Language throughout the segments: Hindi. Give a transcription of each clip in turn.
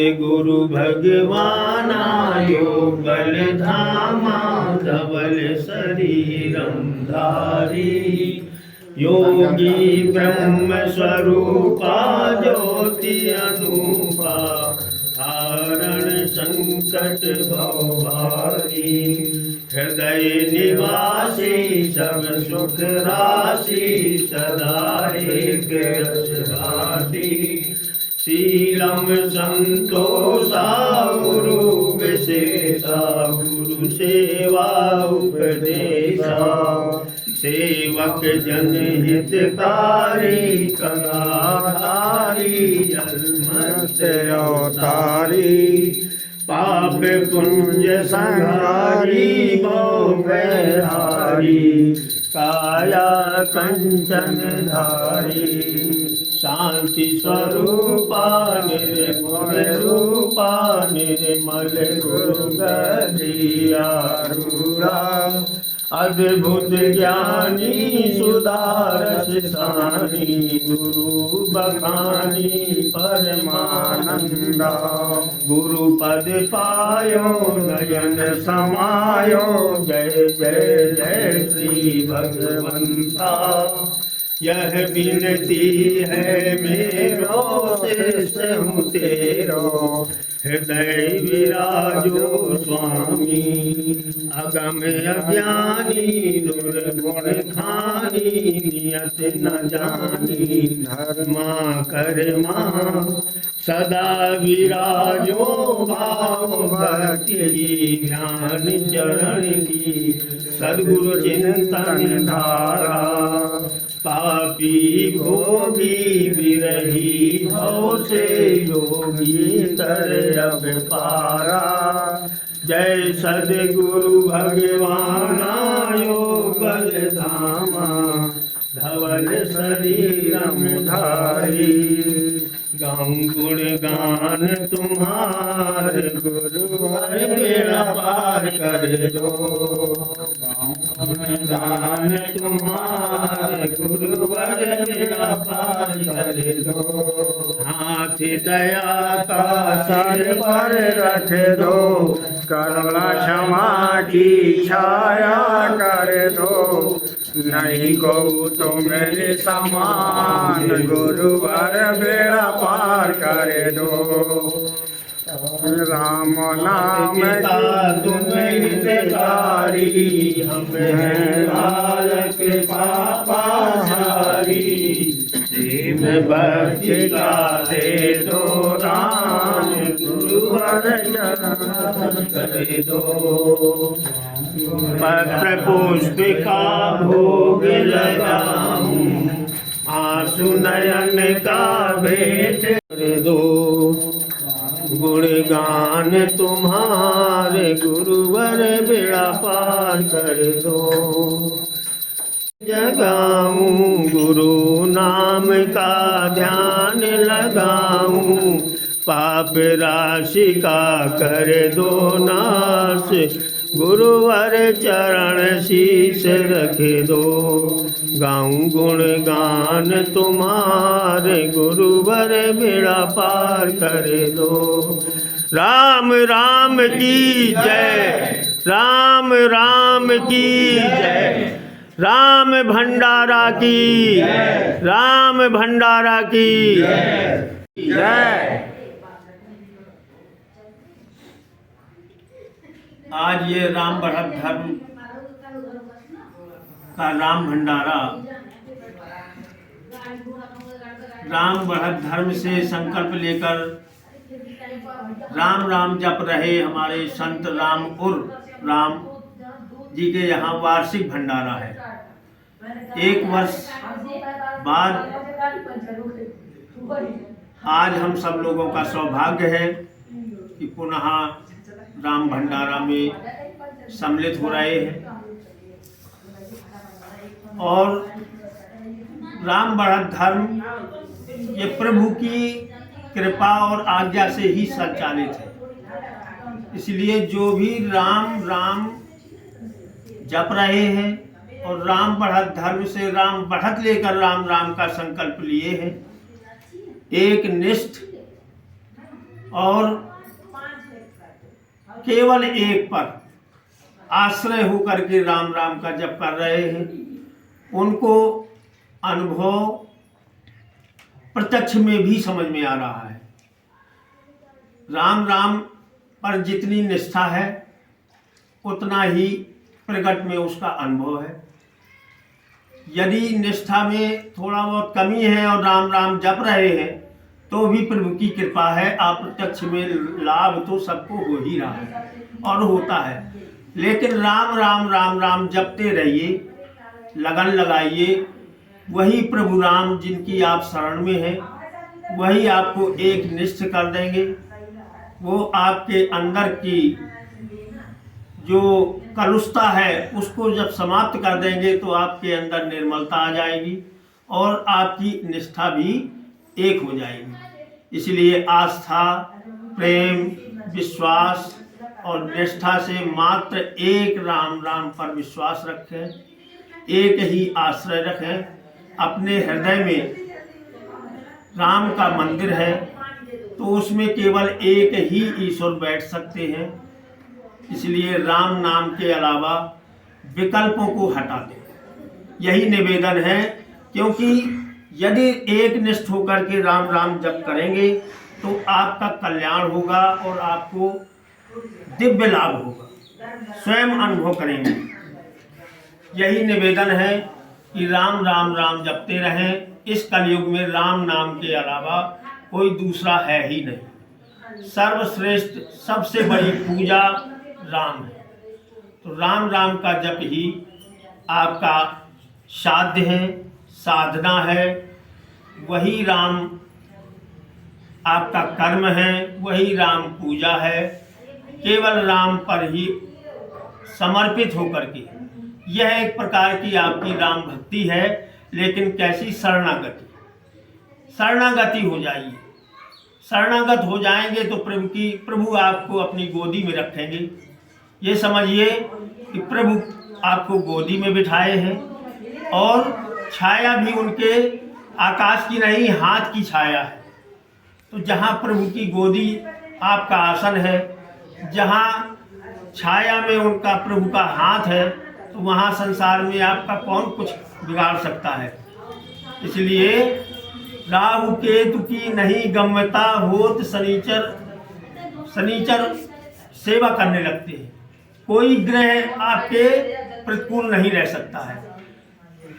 सदगुरु भगवान आयो बल धामा धवल शरीरम धारी योगी ब्रह्म स्वरूपा ज्योति अनूपा हारण संकट भव भारी हृदय निवासी सब सुख राशि सदा एक रस भाती शीलम संतोषा गुरु विशेषा गुरु सेवा उपदेशा सेवक जन हितकारी कलाधारी जन्मस्य अवतारी पाप पुंज संहारी भव भयहारी काया कंचन धारी शांति स्वरूपा निर्गुण रूपा निर्मल गुरु गदिया अद्भुत ज्ञानी सुधारस सानी गुरु बखानी परमानंदा गुरु पद पायो नयन समायो जय जय जय श्री भगवंता यह विनती है मेरो शिष्य हूँ तेरो हृदय विराजो स्वामी अगम अज्ञानी दुर्गुण खानी नियत न जानी धर्मा कर्मा सदा विराजो भाव भक्ति ध्यान चरण की सद्गुरु चिंतन धारा पापी भोगी विरही भव से योगी तर अब पारा जय सद्गुरु भगवान आयो बल धामा धवल शरीरम धारी गाऊं गुण गान तुम्हारे गुरुवर बेड़ा पार कर दो गाऊं गान तुम्हारे गुरुवर बेड़ा पार कर दो हाथ दया का सर पर रख दो करुणा क्षमा की छाया कर दो नहीं को तो मेरे समान गुरुवर बेड़ा पार कर दो राम नाम का तुम्हें हितकारी हमें बालक पापा हारी प्रेम भक्ति का दे दो राम गुरुवर चरण कर दो पत्र पुष्प का भोग लगाऊं आंसू नयन का भेंट कर दो गुणगान तुम्हारे गुरुवर बेड़ा पार कर दो जगाऊं गुरु नाम का ध्यान लगाऊं पाप राशि का कर दो नाश गुरुवर चरण शीश रख दो गाऊं गुण गान तुम्हारे गुरुवर बेड़ा पार कर दो राम राम की जय राम राम की जय राम भंडारा की राम भंडारा की जय। आज ये राम बढ़त धर्म का राम भंडारा राम बढ़त धर्म से संकल्प लेकर राम राम जप रहे हमारे संत राम उर्फ राम जी के यहाँ वार्षिक भंडारा है। एक वर्ष बाद आज हम सब लोगों का सौभाग्य है कि पुनः राम भंडारा में सम्मिलित हो रहे हैं और राम बढ़त धर्म ये प्रभु की कृपा और आज्ञा से ही संचालित है। इसलिए जो भी राम राम जप रहे हैं और राम बढ़त धर्म से राम बढ़त लेकर राम राम का संकल्प लिए हैं, एक निष्ठ और केवल एक पर आश्रय होकर के राम राम का जप कर रहे हैं, उनको अनुभव प्रत्यक्ष में भी समझ में आ रहा है। राम राम पर जितनी निष्ठा है उतना ही प्रकट में उसका अनुभव है। यदि निष्ठा में थोड़ा बहुत कमी है और राम राम जप रहे हैं तो भी प्रभु की कृपा है, अप्रत्यक्ष में लाभ तो सबको हो ही रहा है और होता है। लेकिन राम राम राम राम जपते रहिए, लगन लगाइए। वही प्रभु राम जिनकी आप शरण में हैं वही आपको एक निष्ठ कर देंगे। वो आपके अंदर की जो कलुषता है उसको जब समाप्त कर देंगे तो आपके अंदर निर्मलता आ जाएगी और आपकी निष्ठा भी एक हो जाएगी। इसलिए आस्था, प्रेम, विश्वास और निष्ठा से मात्र एक राम राम पर विश्वास रखें, एक ही आश्रय रखें। अपने हृदय में राम का मंदिर है तो उसमें केवल एक ही ईश्वर बैठ सकते हैं। इसलिए राम नाम के अलावा विकल्पों को हटा दें, यही निवेदन है। क्योंकि यदि एक निष्ठ होकर के राम राम जप करेंगे तो आपका कल्याण होगा और आपको दिव्य लाभ होगा, स्वयं अनुभव करेंगे। यही निवेदन है कि राम राम राम जपते रहें। इस कलयुग में राम नाम के अलावा कोई दूसरा है ही नहीं। सर्वश्रेष्ठ सबसे बड़ी पूजा राम है, तो राम राम का जप ही आपका साध्य है, साधना है। वही राम आपका कर्म है, वही राम पूजा है। केवल राम पर ही समर्पित होकर के यह एक प्रकार की आपकी राम भक्ति है। लेकिन कैसी? शरणागति। शरणागति हो जाइए। शरणागत हो जाएंगे तो प्रभु आपको अपनी गोदी में रखेंगे। ये समझिए कि प्रभु आपको गोदी में बिठाए हैं और छाया भी उनके आकाश की नहीं, हाथ की छाया है। तो जहाँ प्रभु की गोदी आपका आसन है, जहाँ छाया में उनका प्रभु का हाथ है, तो वहाँ संसार में आपका कौन कुछ बिगाड़ सकता है। इसलिए राहु केतु की नहीं गम्यता होत, शनिचर सेवा करने लगते हैं। कोई ग्रह आपके प्रतिकूल नहीं रह सकता है,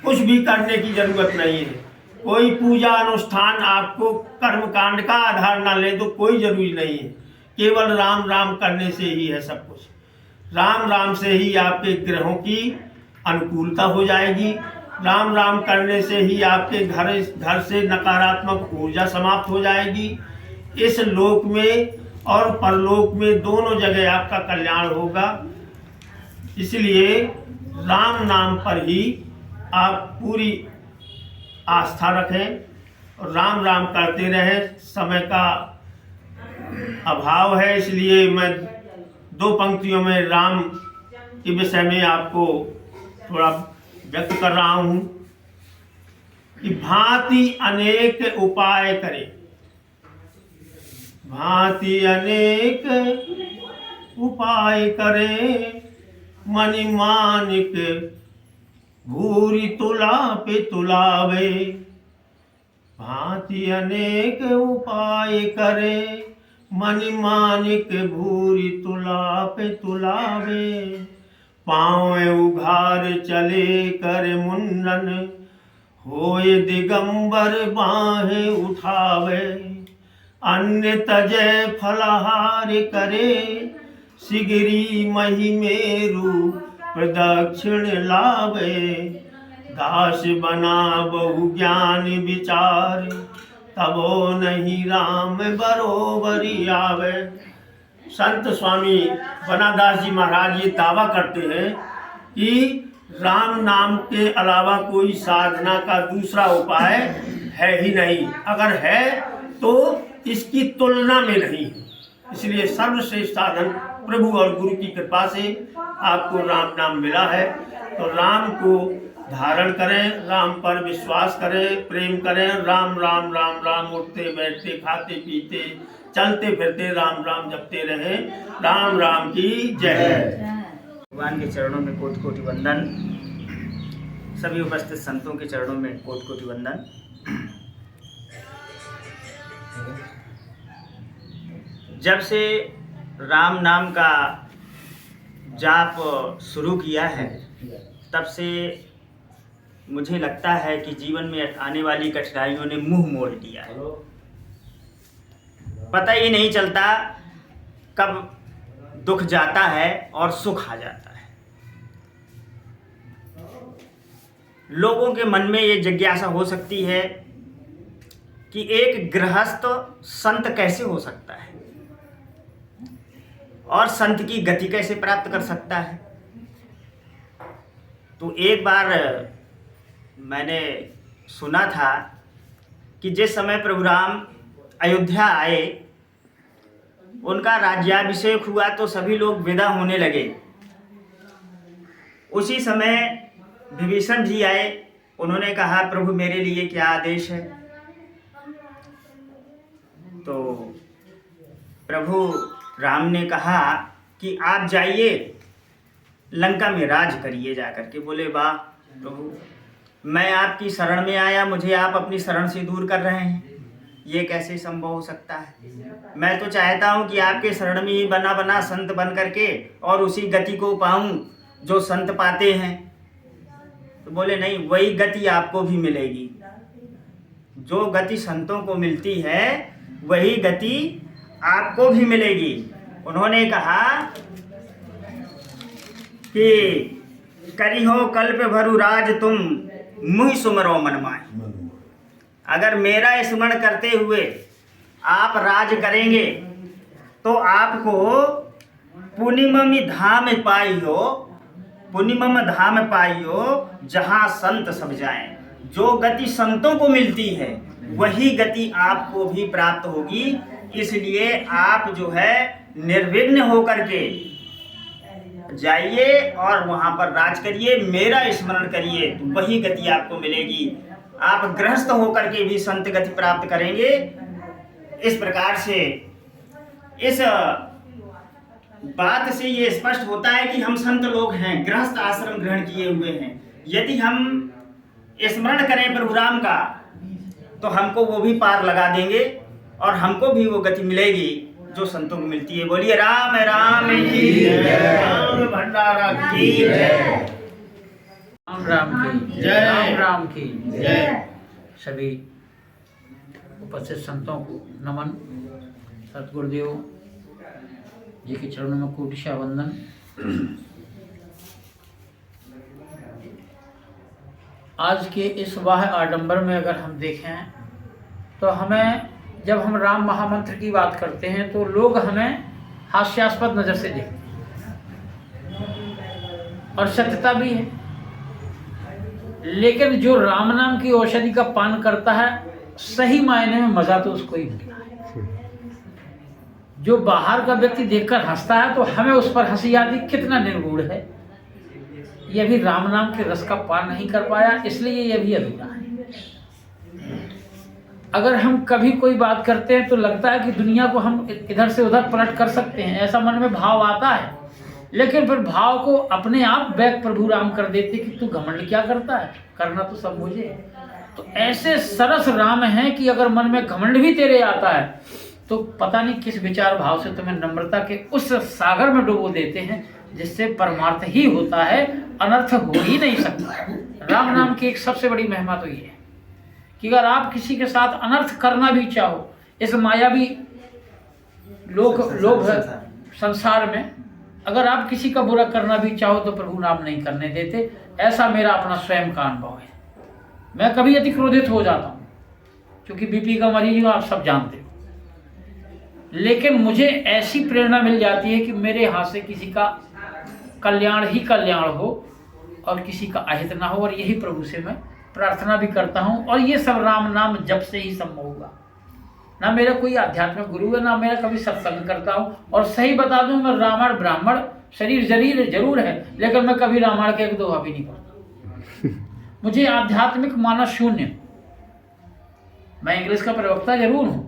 कुछ भी करने की जरूरत नहीं है। कोई पूजा अनुष्ठान आपको कर्मकांड का आधार ना ले तो कोई जरूरी नहीं है। केवल राम राम करने से ही है सब कुछ। राम राम से ही आपके ग्रहों की अनुकूलता हो जाएगी। राम राम करने से ही आपके घर से नकारात्मक ऊर्जा समाप्त हो जाएगी। इस लोक में और परलोक में दोनों जगह आपका कल्याण होगा। इसलिए राम नाम पर ही आप पूरी आस्था रखें और राम राम करते रहें। समय का अभाव है, इसलिए मैं 2 पंक्तियों में राम के विषय में आपको थोड़ा व्यक्त कर रहा हूँ कि भांति अनेक उपाय करे, भांति अनेक उपाय करे, मनि मानिक भूरि तुला पे तुलावे। भांति अनेक उपाय करे, मनि मानिक भूरि तुला पे तुलावे। पाँव उघार चले कर मुंडन, होए दिगंबर बाहें उठावे। अन्य तजय फलहार करे, सिगरी मही मेरु प्रदक्षिण लावे। दास बना बहु ज्ञान विचार, तबो नहीं राम बरोबरी आवे। संत स्वामी बनादास जी महाराज ये दावा करते हैं कि राम नाम के अलावा कोई साधना का दूसरा उपाय है ही नहीं। अगर है तो इसकी तुलना में नहीं। इसलिए सर्वश्रेष्ठ साधन प्रभु और गुरु की कृपा से आपको राम नाम मिला है। तो राम को धारण करें, राम पर विश्वास करें, प्रेम करें। राम राम राम राम, उठते बैठते खाते पीते चलते फिरते राम राम जपते रहे। राम राम की जय। भगवान के चरणों में कोटि कोटि वंदन। सभी उपस्थित संतों के चरणों में कोटि कोटि वंदन। जब से राम नाम का जाप शुरू किया है तब से मुझे लगता है कि जीवन में आने वाली कठिनाइयों ने मुंह मोड़ लिया है। पता ही नहीं चलता कब दुख जाता है और सुख आ जाता है। लोगों के मन में ये जिज्ञासा हो सकती है कि एक गृहस्थ संत कैसे हो सकता है और संत की गति कैसे प्राप्त कर सकता है। तो एक बार मैंने सुना था कि जिस समय प्रभु राम अयोध्या आए, उनका राज्याभिषेक हुआ तो सभी लोग विदा होने लगे। उसी समय विभीषण जी आए। उन्होंने कहा, प्रभु मेरे लिए क्या आदेश है। तो प्रभु राम ने कहा कि आप जाइए लंका में राज करिए जाकर के। बोले, वाह प्रभु, मैं आपकी शरण में आया, मुझे आप अपनी शरण से दूर कर रहे हैं, ये कैसे संभव हो सकता है। मैं तो चाहता हूँ कि आपके शरण में ही बना बना संत बन करके और उसी गति को पाऊँ जो संत पाते हैं। तो बोले, नहीं, वही गति आपको भी मिलेगी। जो गति संतों को मिलती है वही गति आपको भी मिलेगी। उन्होंने कहा कि करी हो कल्प भरु राज तुम मुहि सुमरो मन माहि। अगर मेरा स्मरण करते हुए आप राज करेंगे तो आपको पुनिमम धाम पाइयो, पुनिमम धाम पाइयो जहाँ संत सब जाएं। जो गति संतों को मिलती है वही गति आपको भी प्राप्त होगी। इसलिए आप जो है निर्विघ्न होकर के जाइए और वहाँ पर राज करिए, मेरा स्मरण करिए, तो वही गति आपको मिलेगी। आप गृहस्थ होकर के भी संत गति प्राप्त करेंगे। इस प्रकार से इस बात से ये स्पष्ट होता है कि हम संत लोग हैं, गृहस्थ आश्रम ग्रहण किए हुए हैं। यदि हम स्मरण करें प्रभु राम का तो हमको वो भी पार लगा देंगे और हमको भी वो गति मिलेगी जो संतों को मिलती है। बोलिए राम राम की जय, राम भंडारा की जय, राम राम की जय, राम राम की जय। सभी उपस्थित संतों को नमन। सतगुरुदेव जी के चरणों में कोटिशा वंदन। आज के इस वाह आडंबर में अगर हम देखें तो हमें, जब हम राम महामंत्र की बात करते हैं तो लोग हमें हास्यास्पद नज़र से देखते हैं और सत्यता भी है। लेकिन जो राम नाम की औषधि का पान करता है, सही मायने में मज़ा तो उसको ही मिलता है। जो बाहर का व्यक्ति देखकर हंसता है तो हमें उस पर हंसी आती, कितना निर्गुण है। यह भी राम नाम के रस का पान नहीं कर पाया, इसलिए यह भी अधूरा है। अगर हम कभी कोई बात करते हैं तो लगता है कि दुनिया को हम इधर से उधर पलट कर सकते हैं, ऐसा मन में भाव आता है। लेकिन फिर भाव को अपने आप बैक प्रभु राम कर देते कि तू घमंड क्या करता है, करना तो सब मुझे। तो ऐसे सरस राम हैं कि अगर मन में घमंड भी तेरे आता है तो पता नहीं किस विचार भाव से तुम्हें नम्रता के उस सागर में डुबो देते हैं जिससे परमार्थ ही होता है, अनर्थ हो ही नहीं सकता। राम नाम की एक सबसे बड़ी महिमा तो ये है कि अगर आप किसी के साथ अनर्थ करना भी चाहो, इस मायावी लोभ संसार में अगर आप किसी का बुरा करना भी चाहो तो प्रभु नाम नहीं करने देते। ऐसा मेरा अपना स्वयं का अनुभव है। मैं कभी अति क्रोधित हो जाता हूँ क्योंकि बीपी का मरीज हूँ, आप सब जानते हो। लेकिन मुझे ऐसी प्रेरणा मिल जाती है कि मेरे हाथ से किसी का कल्याण ही कल्याण हो और किसी का अहित ना हो, और यही प्रभु से मैं प्रार्थना भी करता हूँ। और ये सब राम नाम जप से ही संभव होगा। ना मेरा कोई आध्यात्मिक गुरु है, ना मेरा कभी सत्संग करता हूँ। और सही बता दूँ, मैं रामायण ब्राह्मण शरीर जरूर है, लेकिन मैं कभी रामायण के एक दोहा भी नहीं पढ़ता। मुझे आध्यात्मिक मानस शून्य। मैं इंग्लिश का प्रवक्ता जरूर हूँ,